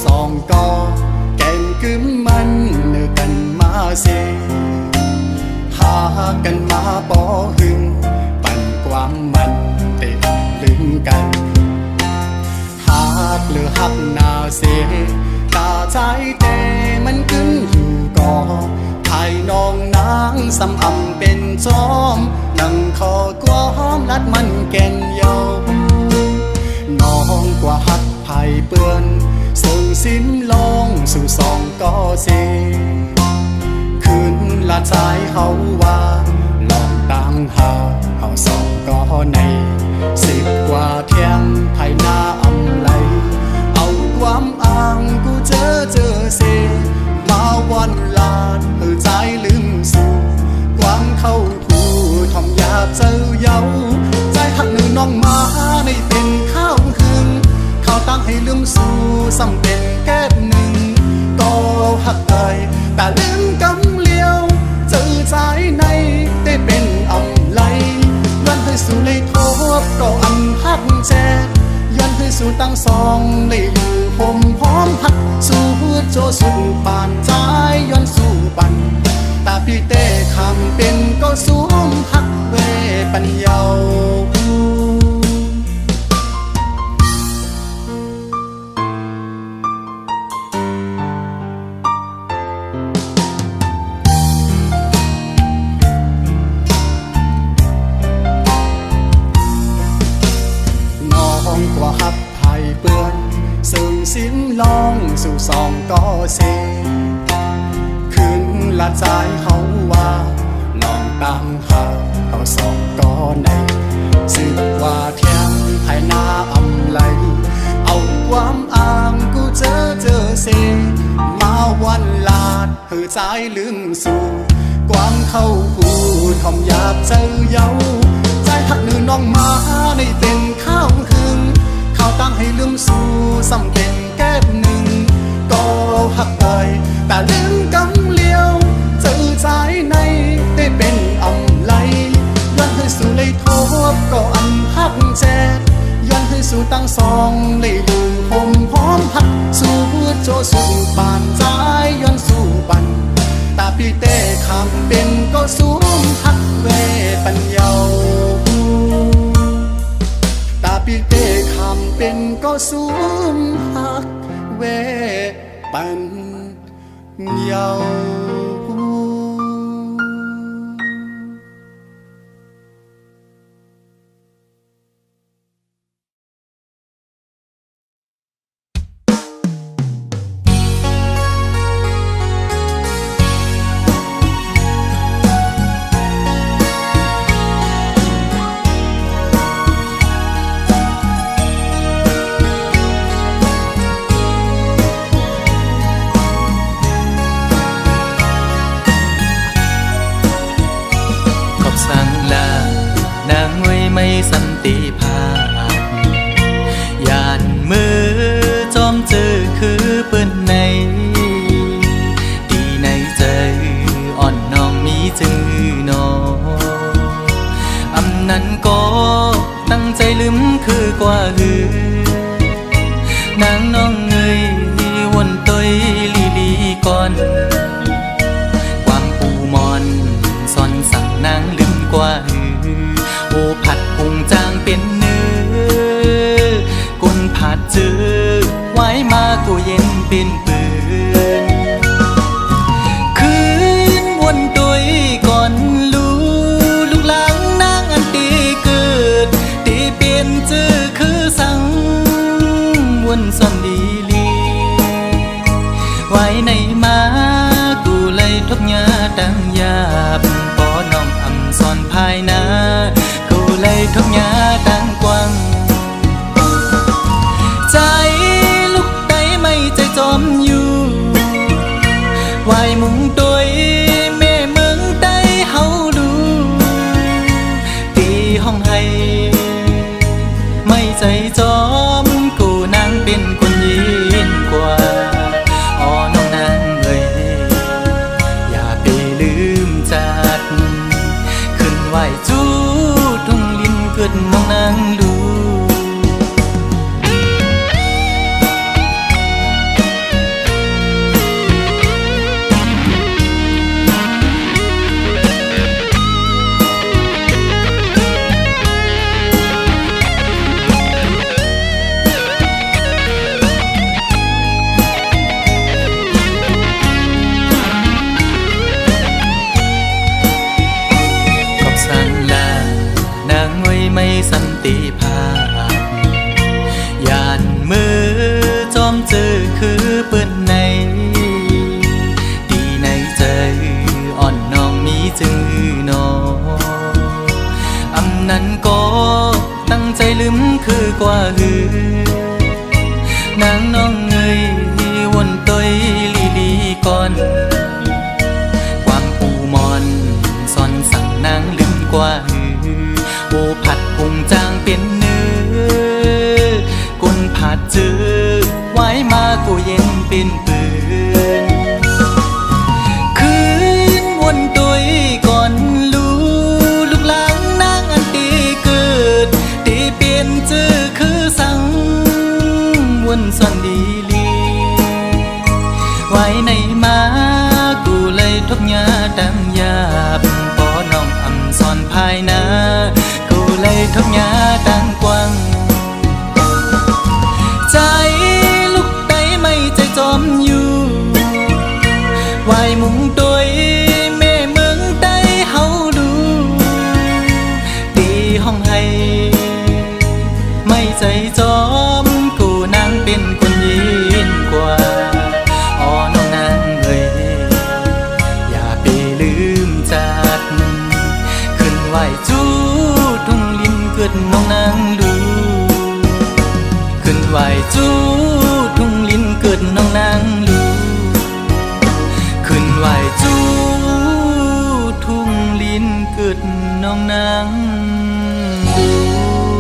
สองก็แก่นกึมมันเนื้อกันมาเสหากันมาปอหึงปั่นความมันเตะลึงกันหากหรือหักนาเสตาใจเตมันขึ้นอยู่ก่อภายน้องนางสำอำเป็นจอมนั่งคอกวามลัดมันแก่นเยาน้องกว่าหักไผ่เปื้อนส่งสิ้นลงสู่สองก็เสคืนละใจเฮาว่าลองตั้งหาเฮาสองก็ใน10 กว่าเที่ยงไทยหน้าอำไลเอาความอ้างกูเจอเสมาวันลาดเพื่อใจลืมสู่ความเข้าผู้ทอมยาบเจ้าเยาใจหักหนึ่งน้องมาในเป็นข้าวหึงข้าวตั้งให้ลืมสู่ซ้ำเป็นแก้หนึ่งก็หักเอ่ยแต่ลืมกำเลี้ยวเจอใจในได้เป็นอำไลย้อนให้สู่ในทบก็อันหักแจย้อนให้สู่ตั้งสองในอยู่ผมพร้อมหักสู่โจสุดปานใจย้อนสู่ปันตาพี่เต้คำเป็นก็สวมหักเวปัญญากว่าหักไผ่เปื้อนซึ่งสิ้นลองสู่สองก็เสคืนละใจเขาว่าลองตั้งหาเขาสองก็ใน10 กว่าเที่ยงไทยหน้าอำไลเอาความอ้างกูเจอเสมาวันลาดเพื่อใจลืมสู่ความเข้าหูทอมยาบเจ้าเยาใจหักหนึ่งน้องมาในเป็นข้าวหึงข้าวตั้งให้ลืมสู่ซ้ำเป็นแก้หนึ่งก็หักเอ่ยแต่ลืมกำเลี้ยวเจอใจในได้เป็นอำไลย้อนให้สู่เลยทบก็อันหักแจย้อนให้สู่ตั้งสองเลยอยู่ผมพร้อมหักสู่โจสุดปานใจย้อนสู่ปันตาพี่เต้คำเป็นก็สวมหักเวปัญญาตาพี่เต้คำเป็นก็สวมหักเวปัญญาไม่สันติภาพยานมือจอมเจอคือเปิ้นในดีในใจอ่อนน้องมีจื้อนออำนั้นก็ตั้งใจลืมคือกว่าหือนางน้องเงยวนต้อยลีก่อนความปูมอนซ่อนสั่งนางลืมกว่าหือโอผัดพุงจางเป็นเนื้อกุนผัดจืดไว้มากูเย็นเป็นปืนคืนวนตุยก่อนลูกหลังนางอันตีเกิดตีเปลี่ยนจื้อคือสังวนซ่อนดีลีไว้ในมากูเลยทบยาดังยาบปอน้องอำซ่อนภายนาเลยทุกหยาดังกว้างใจลูกใดไม่ใจจอมอยู่วายมุงโดยแม่เมืองใดเฮาดูตีห้องให้ไม่ใจจอมกูนางเป็นคนยินกว่าอ๋อน้องนางเอ้ยอย่าไปลืมจัดขึ้นไหวจูเกิดน้องนางลู น้องเอ่ยวนตัวลีลีก่อนความปูมอนซ่อนสั่งนางลืมกว่าหือโอผัดพุงจางเป็นเนื้อกุนผัดจือไว้มากูเย็นเป็นปืนคืนวนตัวก่อนลูกหลังนางอันตีเกิดตีเปลี่ยนจือคือสังวนซ่อนดีลีไว้ในมากูเลยทบยาดังยาบปอน้องอำซ่อนภายนากูเลยทบยาดังกว้างใจลูกใดไม่ใจจอมอยู่ไว้มุงตัวแม่เมืองใดเฮาดูตีห้องให้ไม่ใจจอมกูนางเป็นคนยินกว่าอ๋อน้องนางเอ่ยอย่าไปลืมจัดขึ้นไหวจูทุ่งลินเกิดน้องนางดูขึ้นไหวจูทุ่งลินเกิดน้องนางดูขึ้นไหวจูทุ่งลินเกิดน้องนางดู เ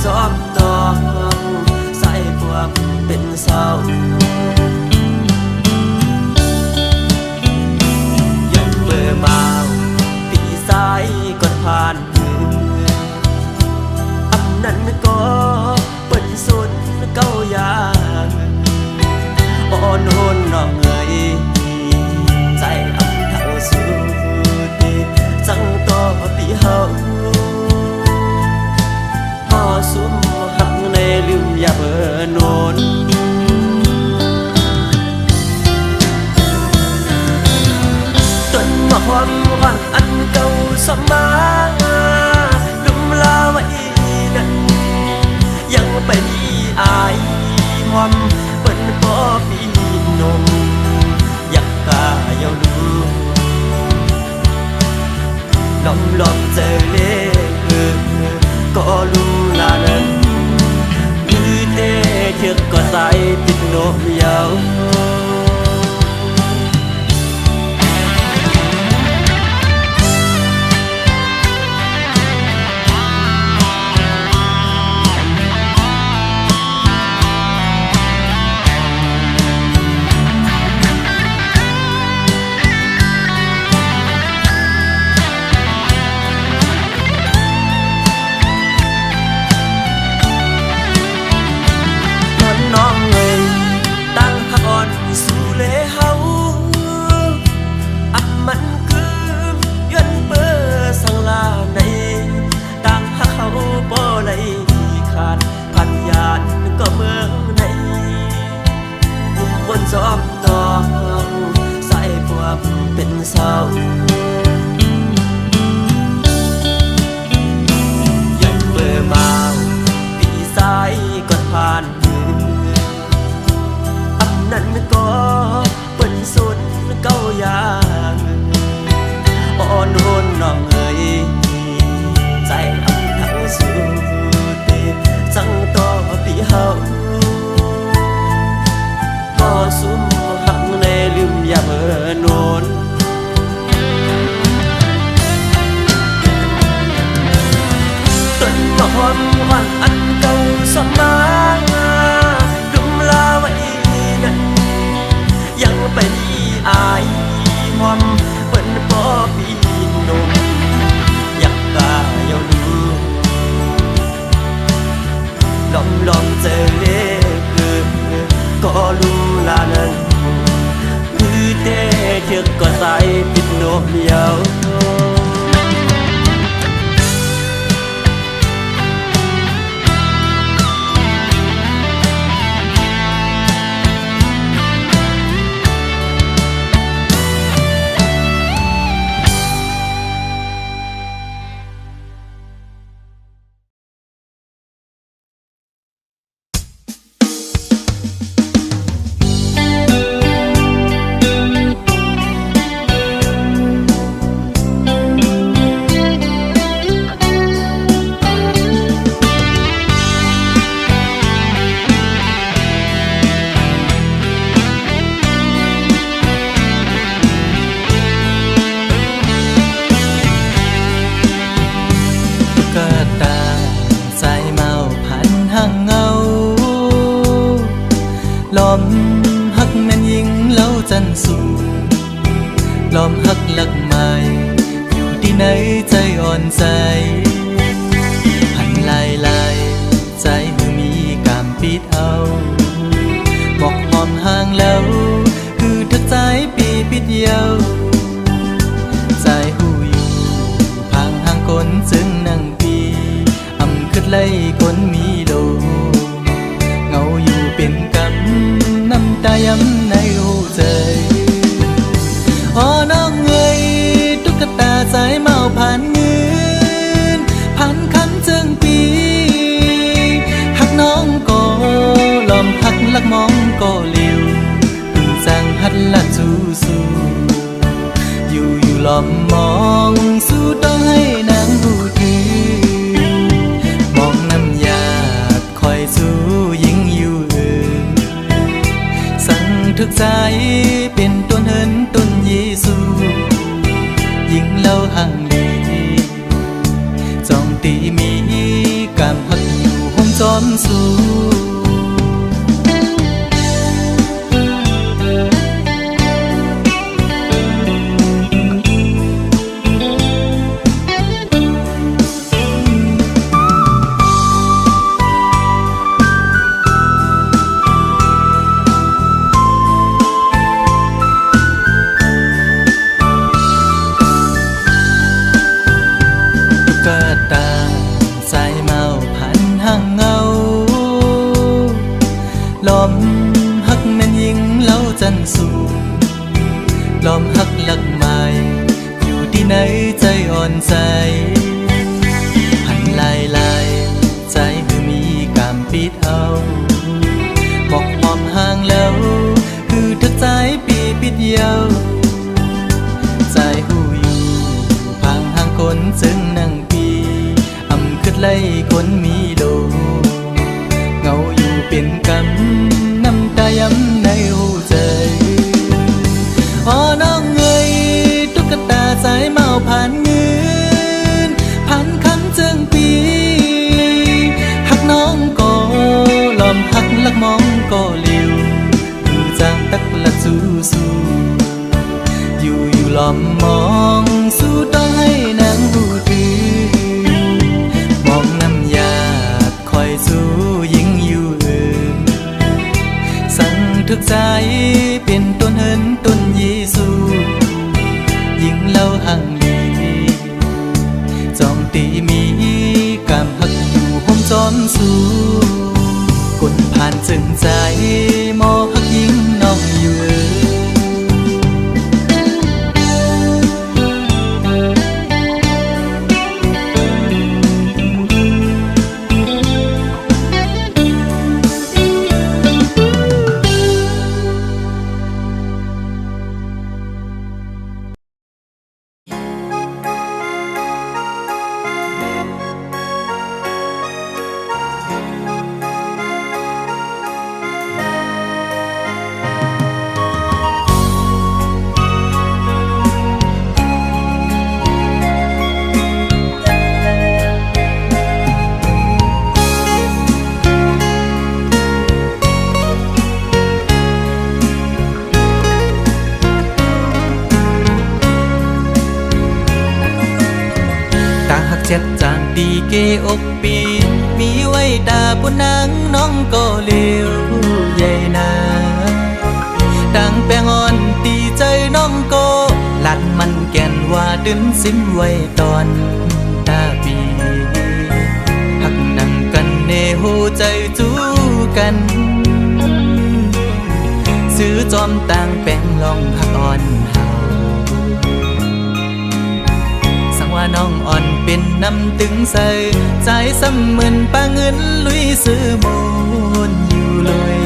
จอมตองใส่พวกเป็นเศร้ายังเบื่อเมาปีสายก่อนผ่านมืออำนั้นก็เป็นสุดเก้ายาอ่อนโอนน้องเอ๋ยใจอำเท่าสุดจังต่อปีเฮาพอสุมหักในลืมอย่าเบอโนนต้นมะฮอมวันอันเก่าสมาดุมลาไว้นั้นยังไปดีอายหอมเป็นพ่อพี่นมอยากกาเยาลูน้องลองเจอเล่ก็ลุมลานั้นมือเตะเชือกก็ใส่ติดนมยาวน้องเอ๋ยตั้งพักอ่อนสู่เลเฮาอับมันคือย้อนเบอร์สังลาในตั้งหักเขาบ่ไหลขาดพันยานก็เมืองในบนจอมตองใส่พวกเป็นเศร้ายังเบอร์มาปีสายก่อนผ่านนั้นก็เป็นสุดเก้ายางอ่อนโอนน้องเอ๋ยใจอำทั้งสุดจังต่อปีเฮาก็สุมหักในลืมอย่าเบอโนนต้นมะฮอมวันอันเก่าสมาดุมลาไว้ยังไปดีอายหอมเป็นพ่อพี่นมอยากกาเยาลูลองเจอเล่ก็ลุมลานั้นคือเตะเชือกก็ใส่ติดนมยาวลอมหักแม่นยิงเล่าจันสูลอมหักหลักไม้อยู่ที่ไหนใจอ่อนใจหันลายใจมือมีกามปิดเอาบอกหอมห่างแล้วคือทักใจปีปิดเยาใจหูอยู่พังห่างคนจึงนั่งปีอำขึ้นไล่คนมีโลเงาอยู่เป็นกำน้ำตาย้ำในหัวใจอ๋อน้องเอ๋ยตุ๊กตาสายเมาผ่านเงินผ่านคำจึงปีหักน้องก็ลอมหักลักมองก็เลี้ยวพึ่งสั่งหัดลัดสู้อยู่ลอมมองสู้ต้องให้นางหูถือมองน้ำยาดคอยสู้ยิ่งอยู่ทึกใจเป็นต้นเหินต้นเยซูยิ่งเล่าห่างลีจองตีมีกามหักอยู่ห จอมสู้ตาสายเมาผ่านห้างเงาลมหักแม่นยิงเล่าจันสูลมหักหลักไม้อยู่ที่ไหนใจอ่อนใจหันลายใจคือมีกามปิดเอาหมอกหอมห่างแล้วคือทักใจปีปิดเยาใจหูอยู่พังห่างคนซึ่งนั่งขึ้นไล่คนมีโลเงาอยู่เป็นกำน้ำตาย้ำในหัวใจอ๋อน้องเงยตุ๊กตาสายเมาผ่านเงินผ่านคำเจิงปีหักน้องก็ลอมหักลักมองก็เลี้ยวคือจางตักละสู้อยู่ลอมมองสู้ต้องให้นางหูถือสู้ยิ่งอยู่สั่งทุกใจเป็นต้นเหินต้นเยซูยิ่งเล่าห่างลีจอมตีมีกามหักอยู่ห้มจอมสู้คนผ่านจึงใจมอหักยิ่งน้องอยู่เจ็ดจานดีเกอกปีมีไว้ตาบนนางน้องก็เลี้ยวใหญ่นาดังแปงอ่อนตีใจน้องก็หลัดมันแก่นว่าดึงสิ้นไว้ตอนตาปีหักนั่งกันเนหูใจจู้กันซื้อจอมต่างแปงลองหักอ่อนว่าน้องอ่อนเป็นน้ำตึงใส่ใจซ้ำเหมือนปลาเงินลุยซื้อมูลอยู่เลย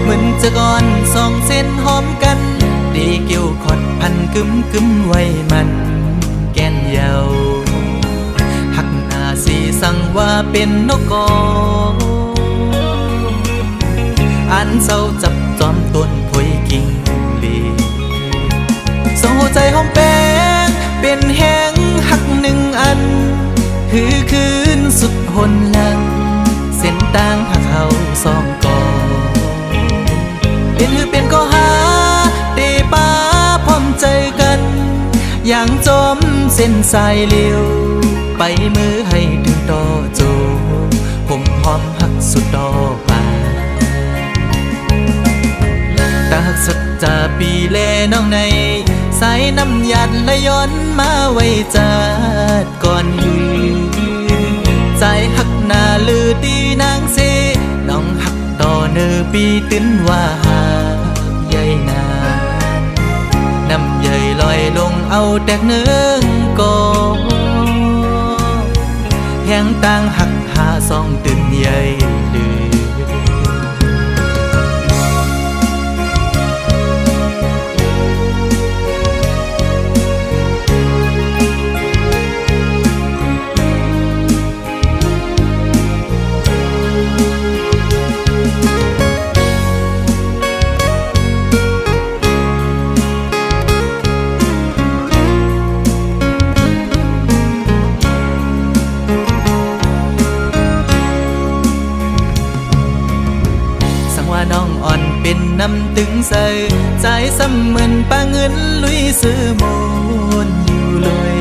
เหมือนจะก่อนสองเส้นหอมกันดีเกี่ยวขอดพันกึ้มไว้มันแก่นเยาหักหน้าสีสั่งว่าเป็นนกกออันเศร้าจับจอมต้นพวยกิ่งลีส่งหัวใจหอมแป้งเป็นแห้งหักหนึ่งอันคือคืนสุดหนหลังเส้นต่างหักเขาสองก่อเป็นก็หาเตป้าพร้อมใจกันอย่างจมเส้นสายเลี้ยวไปมือให้ถึงต่อโจผมหอมหักสุดดอกป่าตาหักสัจจาปีแลน้องในสายน้ำหยาดและย้อนมาไว้จัดก่อนหือใจหักหน้าลือดีนางเสน้องหักต่อเนอปีตื้นว่าหาใหญ่นาน้ำใหญ่ลอยลงเอาแตกเนื้อก่อแห้งต่างหักหาสองตื่นใหญ่ลือ นำตึงใส่ใจซ้ำเหมือนปาเงินลุยซื้อมนอยู่เลย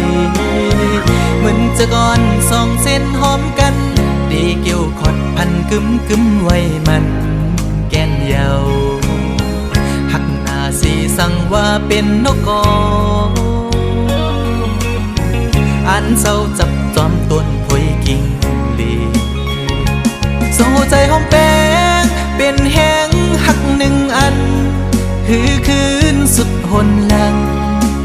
เหมือนจะก่อนสองเส้นหอมกันดีเกี่ยวขอดพันกึมไว้มันแก่นเยาหักหน้าสีสั่งว่าเป็นนกกออันเศร้าจับจอมต้นพวยกิ่งลีโซ่ใจหอมแป้งเป็นแห้งหักหนึ่งอันคือคืนสุดหนหลัง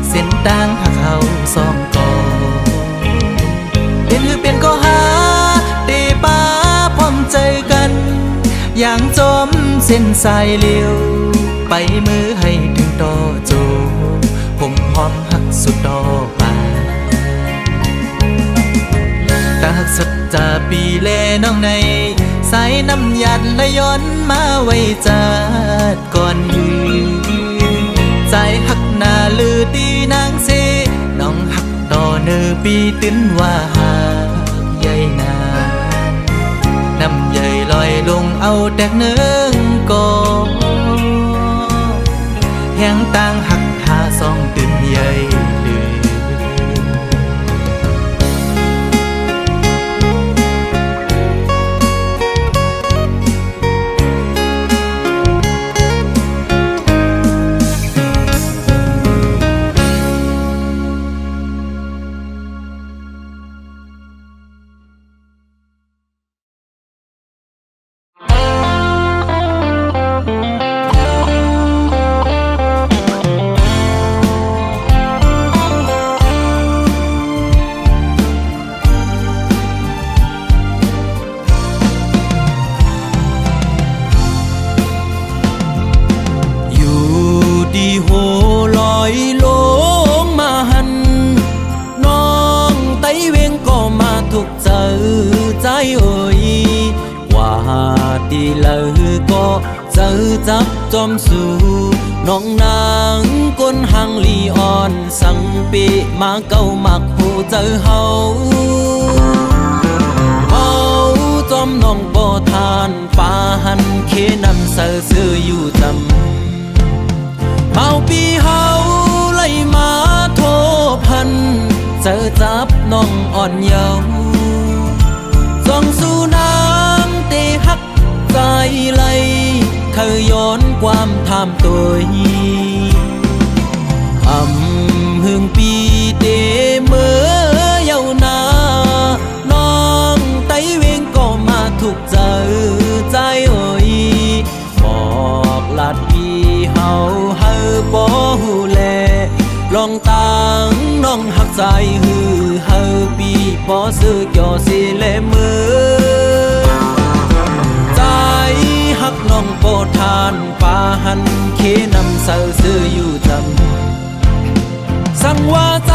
เส้นต่างหักเขาสองกอเป็นก็หาเตป้าพร้อมใจกันอย่างจมเส้นสายเลี้ยวไปมือให้ถึงต่อโจผมหอมหักสุดต่อป่าตาหักสุดจะปีแลน้องในสายน้ำยัดและย้อนมาไว้จัดก่อนหือใจหักหน้าลือตีนางเสน้องหักต่อเนอปีตื้นว่าหาใหญ่นาน้ำใหญ่ลอยลงเอาแตกเนื้องกอแห้งต่างหักหาสองตื่นใหญ่โหลอยลงมาหันน้องไต้เวงก็มาถูกเจอใจเอ่ยว่าตีเลยก็เจอจับจอมสู่น้องนางก้นหางลีอ่อนสังปีมาเก้ามักหูเจอเฮาจอมน้องบ่ทานป่าหันเคนำเสือซื้ออยู่จำเมาปีเฮาไล่มาโทพันเจอจับน้องอ่อนเยาว์ส่องสู่น้ำเตหักใจไหลเคยย้อนความทำตัวหึงปีเตเมื่อเยาว์นาน้องไต้เวงก็มาถูกเจอใจเอ่ยบอกลาดพี่เฮาบ่ฮู้แลลองตังน้องหักใจฮือเฮาปีบ่ซื้อเกี่ยวสิแลมือใจหักน้องบ่ทานป่าหันเคนำเสือซื้ออยู่จำสั่งว่าใจ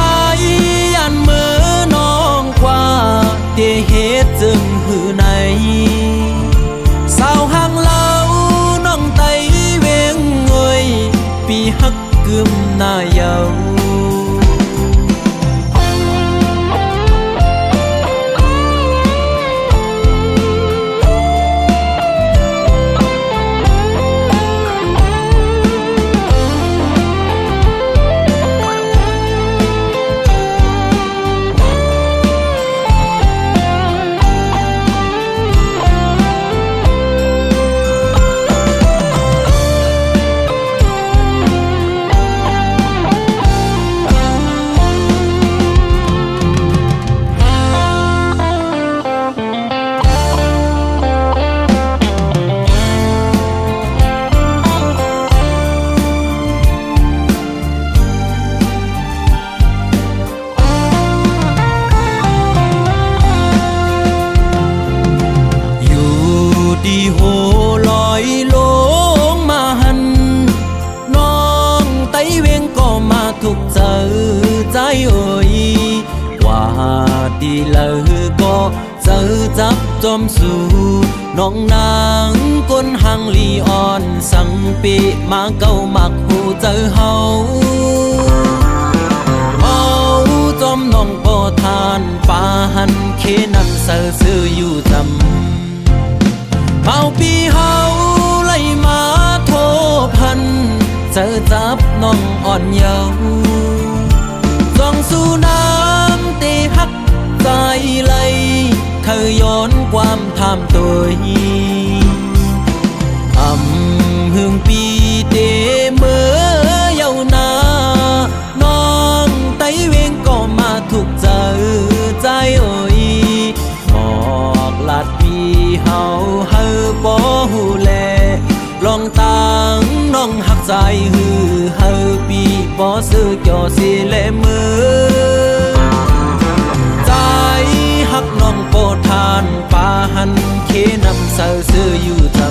ยันมือน้องกว่าเตเหตุจึงหือในสาวห่างเล่าน้องไต้เวงเอ่ยปีหักกึมหน้าเยาว์ดีโหลอยลงมาหันน้องไต้เวงก็มาถูกเจอใจเอ่ยว่าดีเลยก็เจอจับจอมสู่น้องนางก้นหางลีอ่อนสังปีมาเก้ามักหูเจอเฮาจอมน้องบ่ทานป่าหันเคนำเสือซื้ออยู่จำเมาปีเฮาไล่มาโทพ เยาส่องสู่น้ำตีฮักใจไหลเธอย้อนความทำตัวหึงปีเดเมื่อเยานาน้องไต้เวงก็มาถูกเจอใจเอ่ยบอกลาดปีเฮาเฮอบ่หูแลลองตังน้องหักใจฮือเฮอปีบ่ซื้อจ่อสิแลมือใจหักน้องโปทานป่าหันเคนำเสาซื้ออยู่ทำ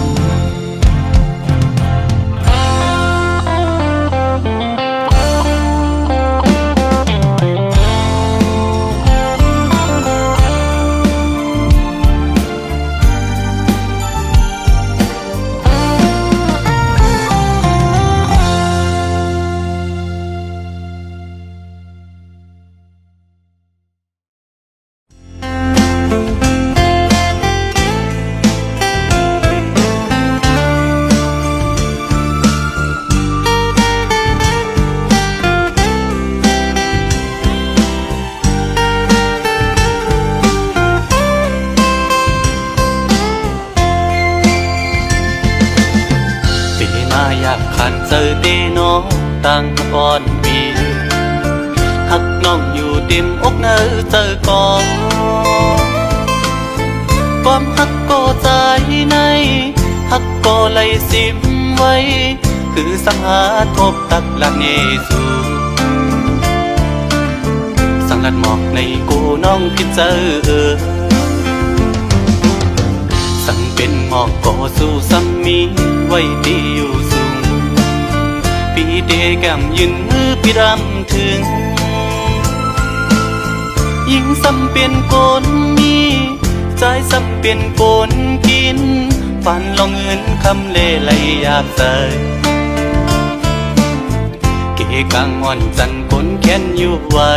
ขันเจอเดน้องตั้งก่อนปีหักน้องอยู่เต็มอกเนอเจอก่อนความหักก็ใจในหักก็ไหลสิมไว้คือสังหาทบตักหลักเนสูสังลัดหมอกในกูน้องพิเจอสั่งเป็นหมอกก็สู้ซ้ำมีไว้ดีอยู่สูงปีเดแก้มยืนมือพี่รำถึงยิ่งซ้ำเป็นโกนมีใจซ้ำเป็นโกนกินฝันลองเงินคำเล่ไหลอยากใส่เกกางอ่อนจันคนแค้นอยู่ไว้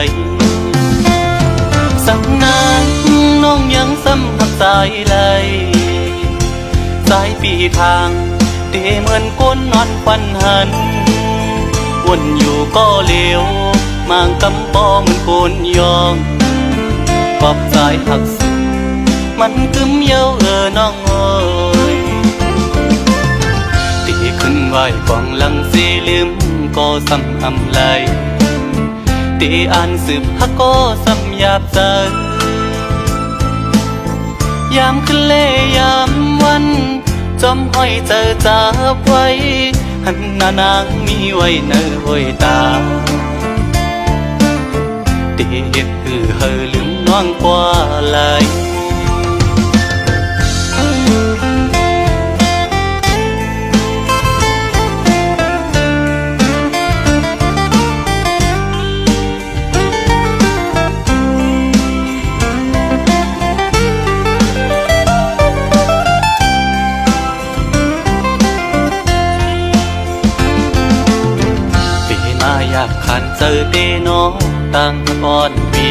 สังนานน้องยังซ้ำหักใจไหลสายปีทางเดเหมือนก้นนอนควันหันวนอยู่ก็เลวมางกำปอเหมือนโกนยองปอบสายหักสุดมันกึมเย้าน้องเอ้ยตีขึ้นไหวกองหลังสีลืมก็ซ้ำอำไลตีอ่านสืบฮักก็ซ้ำหยาบใจยามขึ้นเล่ยามวันจอมห้อยเจอจับไว้หันหน้านางมีไว้เนื้อห้อยตาเตียดคือเฮอลืมน้องกว่าไหลขันเจอเดน้องตั้งก่อนปี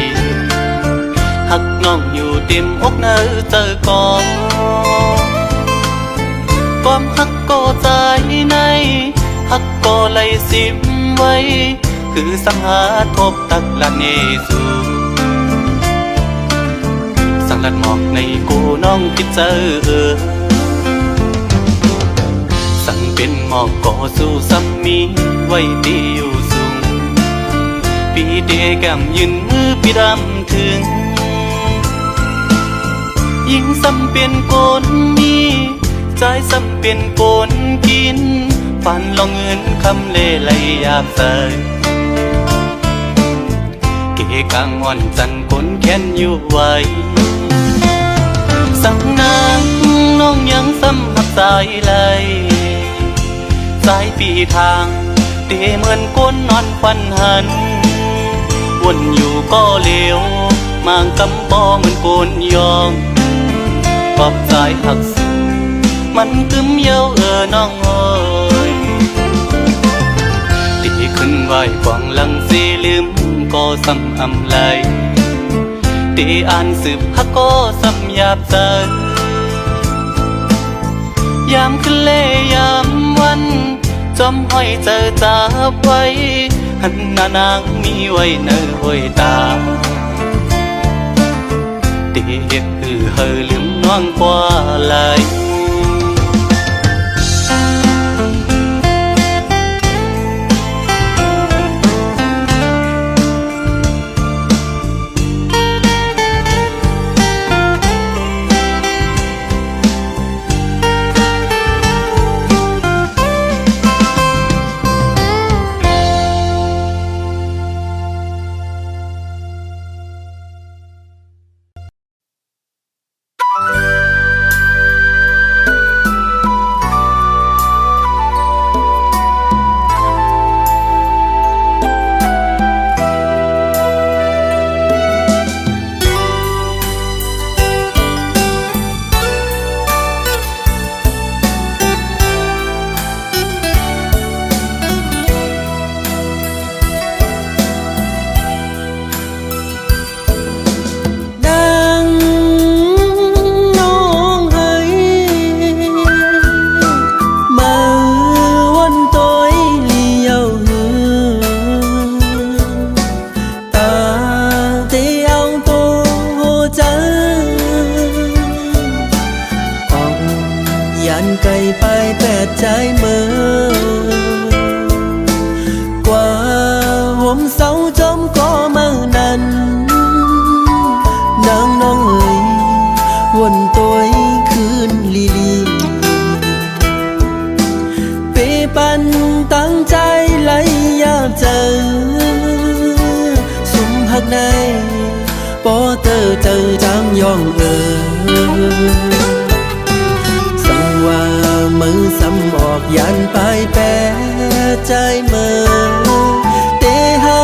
หักน้องอยู่เต็มอกเนอเจอก่อนความหักก็ใจในหักก็ไหลสิมไว้คือสังหาทบตักหลักเนสูสังลัดหมอกในกูน้องพิเจอสั่งเป็นหมอกก็สู้ซ้ำมีไว้ดีอยู่สูงปีเดแก้มยืนมือพี่รำถึงยิ่งซ้ำเป็นโกนมีใจซ้ำเป็นโกนกินฝันลองเงินคำเล่ไหลอยากใส่เกกางอ่อนจันคนแค้นอยู่ไว้สังนางน้องยังซ้ำหักสายไหลสายปีทางเดเหมือนก้นนอนควันหันวนอยู่ก็เลวมางกำปอเหมือนโกนยองปอบสายหักสุดมันกึมเย้าน้องเอ้ยตีขึ้นไหวกองหลังสีลืมก็ซ้ำอำไลตีอ่านสืบฮักก็ซ้ำหยาบใจยามขึ้นเล่ยามวันจอมห้อยเจอจับไว้ หันหน้านางมีไว้เนอไว้ตาเตียคือเฮอลืมน้องกว่าไหลไกลไปแปดใจเมื่อกว่าห่มเสาจมก็เมื่อนั้นนางน้องเอ๋ยวนตัวคืนลีลีเปปันตั้งใจไหลยาเจอสุมหักในปอเตอเจอจางยองว่ามือซ้ำออกยันไปแปรใจเมื่อเตหา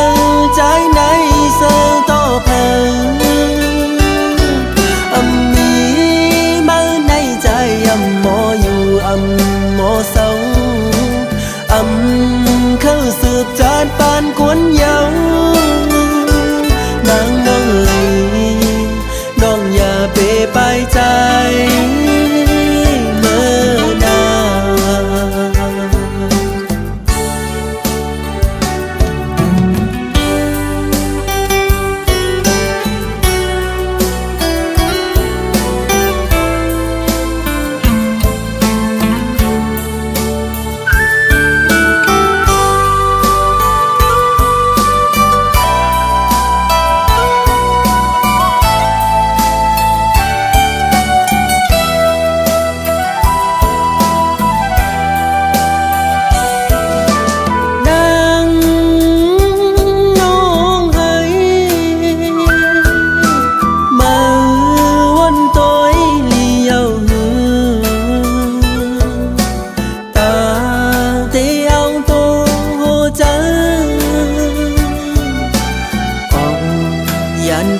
ใจในเสือต่อเพิ่งอำมีมาในใจอำหมออยู่อำหมอเศร้าอำเข้าสืบจานปานกวนเยาวนางน้องเอ๋ยน้องอย่าเปไปใจ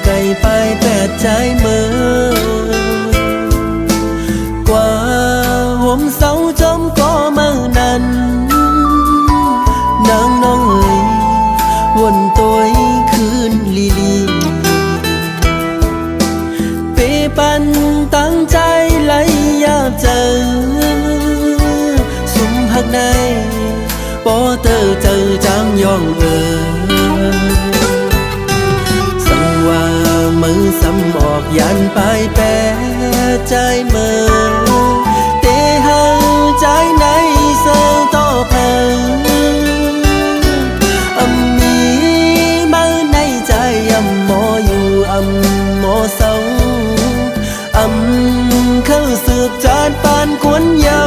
ไกลไปแปดใจเมื่อกว่าห่มเสาจมก็เมื่อนั้นนางน้องเอ๋ยวนตัวคืนลีลีเปปันตั้งใจไหลยาเจอสุมหักในปอเตอเจอจางยองว่ามือซ้ำออกยันไปแปรใจเมื่อเตหาใจในเสือต่อเพิ่งอำมีมาในใจอำหมออยู่อำหมอเศร้าอำเข้าสืบจานปานกวนเยา